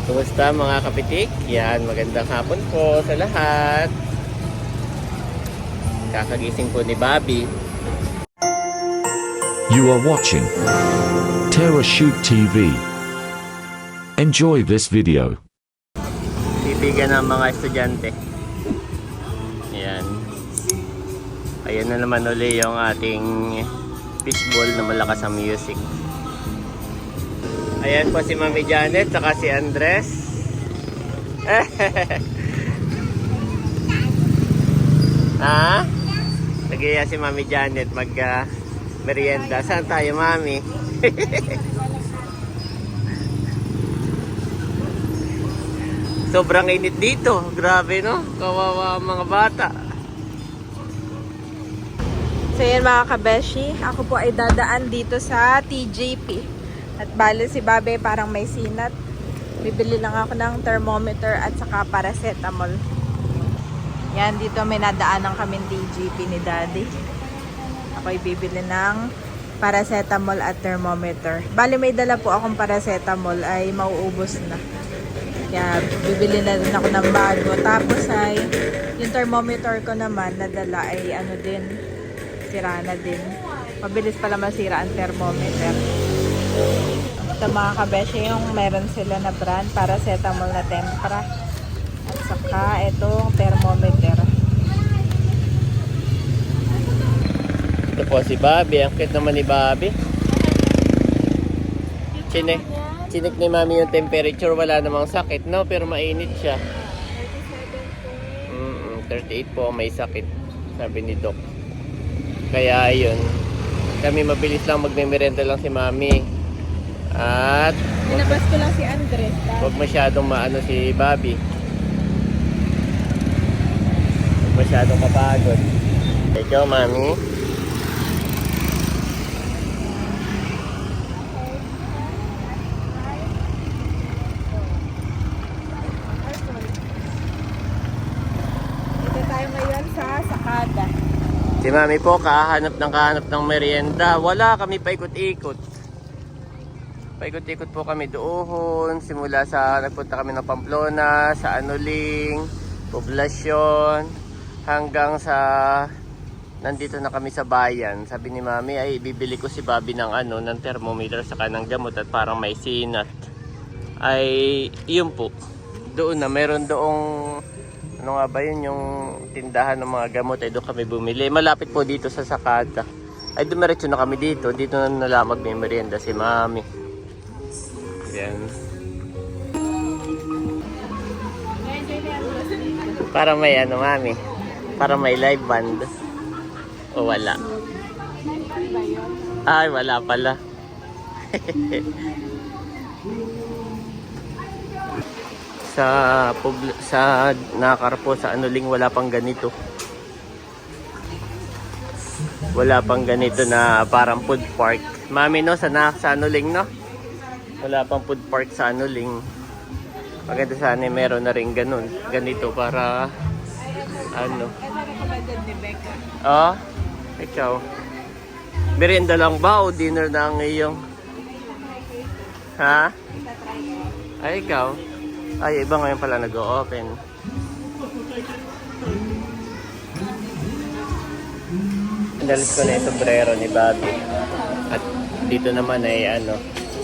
Kumusta mga kapitik? Yan, magandang hapon po sa lahat. Kakagising po ni Bobby. You are watching Terra Shoot TV. Enjoy this video. Bibigan ng mga estudyante. Yan. Ayan na naman uli yung ating fishball na malakas ang music. Ayan po si Mami Janet saka si Andres. Ha? Nagaya si Mami Janet mag merienda. Saan tayo, Mami? Sobrang init dito. Grabe, no? Kawawa ang mga bata. So yan mga kabeshi, ako po ay dadaan dito sa TJP. At bale si Babe parang may sinat. Bibili lang ako ng thermometer at saka paracetamol. Yan, dito may nadaanan kami TJP ni Daddy. Ako ay bibili ng paracetamol at thermometer. Bale may dala po akong paracetamol ay mauubos na. Kaya bibili na rin ako ng bago. Tapos ay yung thermometer ko naman nadala ay ano din, sira na din. Mabilis pala masira ang thermometer. Ito mga kabeshe, yung meron sila na brand paracetamol na tempra. At saka itong thermometer. Ito po si Bobby. Ang cute naman ni Bobby. Chinik ni Mami yung temperature. Wala namang sakit, no? Pero mainit siya. 38 po may sakit, sabi ni Doc. Kaya ayun, kami mabilis lang magmemerenda lang si Mami. At Pinabas ko lang si Andres. huwag masyadong maano si Bobby. Huwag masyadong kapagod. Ikaw, Mami. Dito tayo ngayon sa Sakada. Si Mami po, kahanap ng merienda. Wala, kami paikot-ikot. Paikot-ikot po kami doon. Simula sa, nagpunta kami ng Pamplona, sa Anuling, Poblasyon, hanggang sa, nandito na kami sa bayan. Sabi ni Mami, ay bibili ko si Bobby ng ng thermometer saka ng gamot at parang may sinat. Ay, yun po. Doon na, meron doong, ano nga ba yun, yung tindahan ng mga gamot, ay doon kami bumili. Malapit po dito sa Sakada. Ay dumiretso na kami dito. Dito na nala magmimerienda si Mami. Yan. Para may Mami. Para may live band. O wala? Ay, wala pala. sa Nakarpo, sa Anuling, wala pang ganito. Wala pang ganito na parang food park. Mami, no, sa Anuling, no? Wala pang food park sa Anuling. Maganda sana meron na rin ganun. Ganito para ano. Ah, ikaw. Merienda lang ba o dinner na ang iyong? Ha? Ay, ikaw. Ay, iba ngayon pala nag-o-open. Inalis ko na yung sombrero ni Bobby. At dito naman ay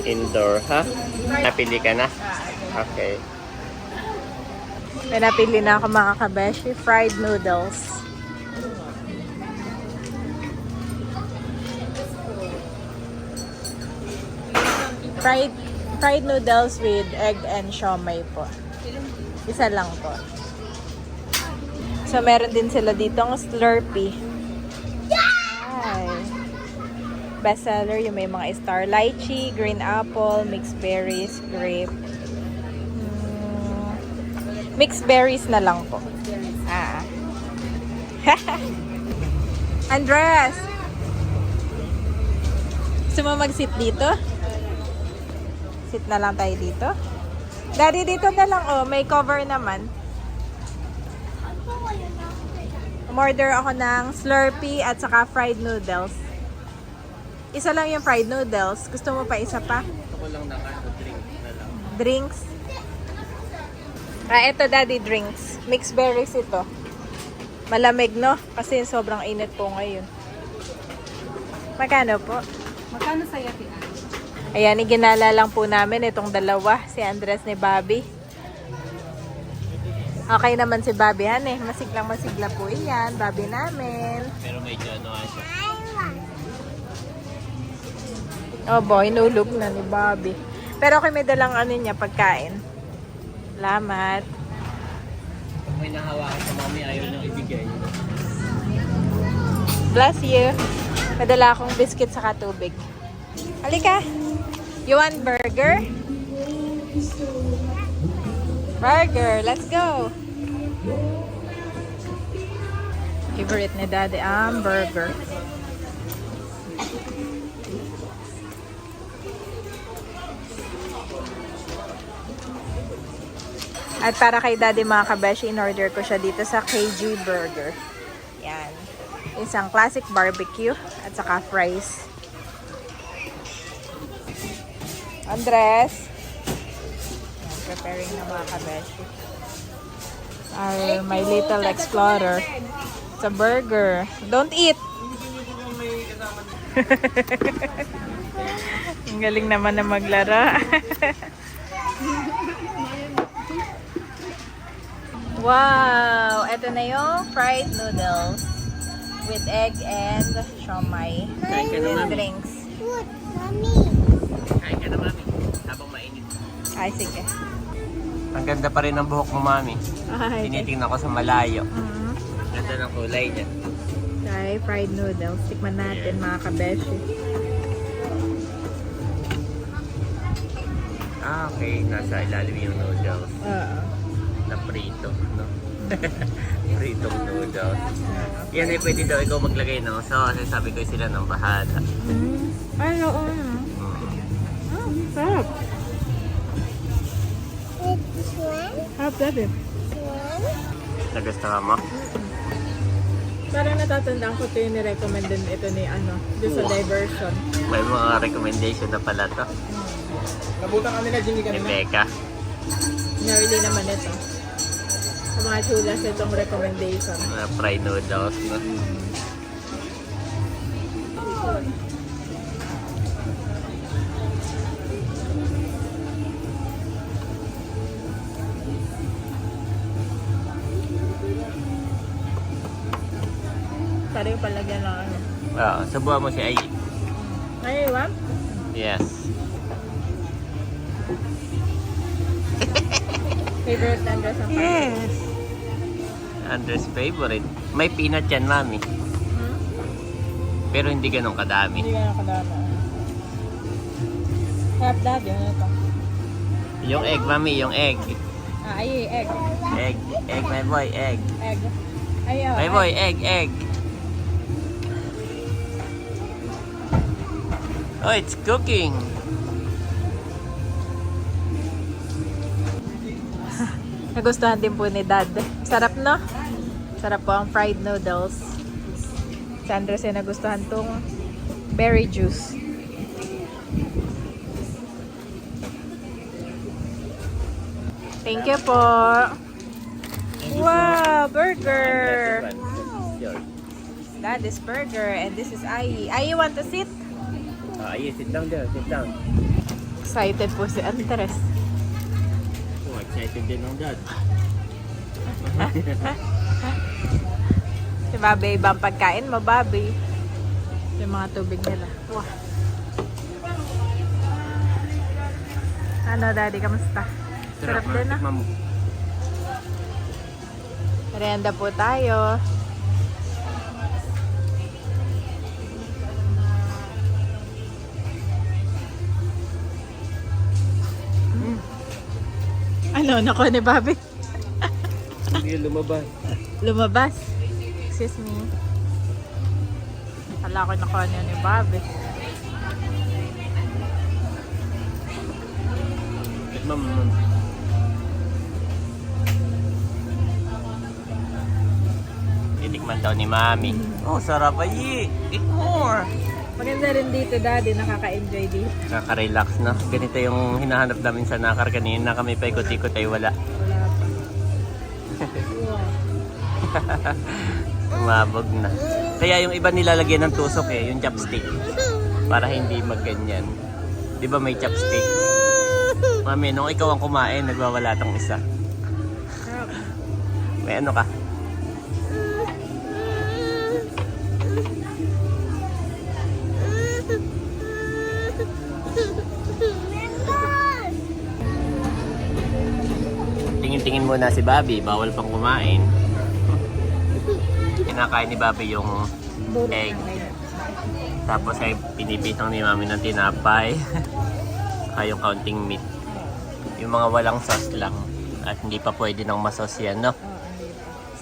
indoor, ha? Napili ka na? Okay. May napili na ako mga kabeshi, fried noodles. Fried noodles with egg and siomai po. Isa lang po. So meron din sila ditong Slurpee. Ay. Bestseller yung may mga star lychee, green apple, mixed berries, grape. Mixed berries na lang po. Ah. Andres! Gusto mo mag-sit dito? Sit na lang tayo dito. Daddy, dito na lang. Oh, may cover naman. Umorder ako ng Slurpee at saka fried noodles. Isa lang yung fried noodles. Gusto mo pa isa pa? Gusto ko lang ng drink na lang. Drinks? Ito daddy drinks. Mixed berries ito. Malamig, no? Kasi sobrang init po ngayon. Magkano po? Magkano sa'yo, Tia? Ayan, iginala lang po namin itong dalawa. Si Andres ni Bobby. Okay naman si Bobby, han eh. Masiglang-masigla po iyan. Bobby namin. Pero medyo ano nga siya. Oh boy, nulog na ni Bobby. Pero okay, may dalang ano niya, pagkain. Salamat. Pag may nahawakan sa mami, ayaw nang ibigay. Bless you. Padala akong biscuit sa tubig. Halika. You want burger? Burger. Let's go. Favorite ni Daddy ang burger. At para kay Daddy mga kabeshi, in-order ko siya dito sa KG Burger. Yan. Isang classic barbecue at saka fries. Andres. Yan, preparing na mga kabeshi. Our My Little Explorer. It's a burger. Don't eat! Ang galing naman na maglaro. Wow! Ito na yung fried noodles with egg and siomai. Kain ka na, With Mami. drinks. Kain ka na, mami. Habang mainit. Ay, sige. Ang ganda pa rin ng buhok mo, mami. Ay, Tinitingnan ko sa malayo. Mhm. Ganda ng kulay niya. Try fried noodles. Tikman natin mga kabeshi. Ah, okay. Nasa ilalim yung noodles. Na prito, no? Pritong noodles. Yan ay pwede daw ikaw maglagay, no? So, kasi sabi ko sila ng bahala. Ay, oo. Sarap. Sarap, Daddy. Nagustuhan mo? Parang natatandaan ko ito yung nirecommend din ito ni doon sa diversion. May mga recommendation na pala to. Nabutan ka nila, Jimmy, Ni Becca. Nearly naman ito. Sa mga chulas itong recommendation. Mga fried noodles, no? Sarap yung palagyan ng Subuhan mo si Ai. Ay, what? Yes. Favorite Andres ang Yes. Andres favorite. May peanut yan, mami. Pero hindi ganun kadami. Hindi ka na kadama. Sarap dad, yun ito. Yung egg, mami, yung egg. Ay, egg. Egg, my boy, egg. Egg. Ayaw. My boy, egg. Oh, it's cooking. Nagustuhan din po ni Dad. Sarap, no? Sarap po ang fried noodles. Si Andres ay nagustuhan tong berry juice. Thank you po. Wow, burger. That is burger and this is Ai. Ai, you want to sit? Yes, sit down there, sit down. Excited po si Andres. Oh, excited din ang dad. Si Bobby, ibang pagkain mo, Bobby. Yung mga tubig nila. Wow. Ano, Daddy, kamusta? Sarap din, ah. Tikman mo. Merienda po tayo. Ano, nakuha ni Bobby? Hindi lumabas. Lumabas. Excuse me. Kala ko nakuha niya ni Bobby. Tikman mo. Titikman daw ni Mami. Oh, sarap ay. Eat more. Maganda rin dito, Daddy. Nakaka-enjoy dito. Nakaka-relax na. Ganito yung hinahanap namin sa Nakar kanina. Kami pa ikot-ikot ay wala. Wala pa. Umabog na. Kaya yung iba nilalagyan ng tusok eh, yung chopstick. Para hindi magganyan. Di ba may chopstick? Mami, nung ikaw ang kumain, nagwawala tong isa. May ano ka? Tingin-tingin muna si Bobby, bawal pang kumain. Kinakain ni Bobby yung egg. Tapos ay pinipitang ni Mami ng tinapay. Saka yung counting meat. Yung mga walang sauce lang. At hindi pa pwede ng masos yan, no?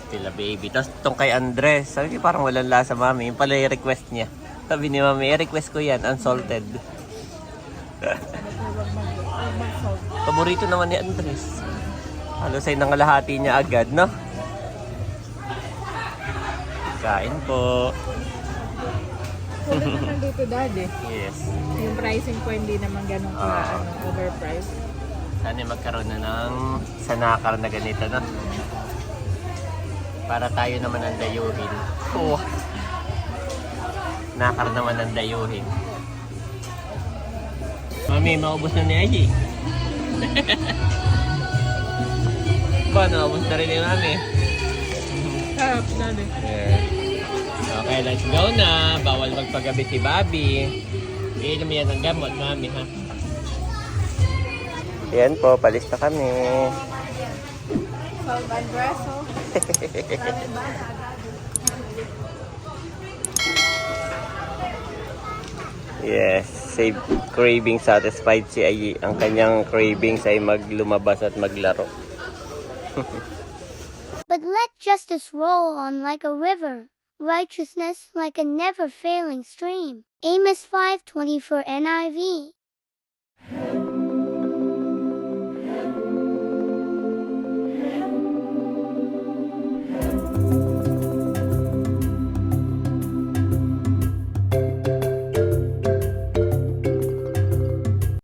Still a baby. Tapos itong kay Andres, sabi niya parang walang lasa, Mami. Yung pala yung request niya. Sabi ni Mami, request ko yan, unsalted. Paborito naman ni Andres. Halos ay nangalahati niya agad, no? Kain po. Kulit naman dito, Daddy. Yes. Yung pricing po hindi naman ganun overpriced. Sana magkaroon na ng sanakar na ganito, no? Para tayo naman ang dayuhin. Oh. Nakar naman ang dayuhin. Mami, maubos na ni Aji. Ba, naubos na rin ni Mami. Sarap, Daddy. Yeah. Okay, let's go na. Bawal magpagabi si Bobby. Iinom yan ng gamot, Mami, ha? Yan po, palis na kami. Solve Andreso. Yes, save craving satisfied si Ayi. Ang kanyang cravings ay maglumabas at maglaro. But let justice roll on like a river, righteousness like a never-failing stream. Amos 5:20 for NIV.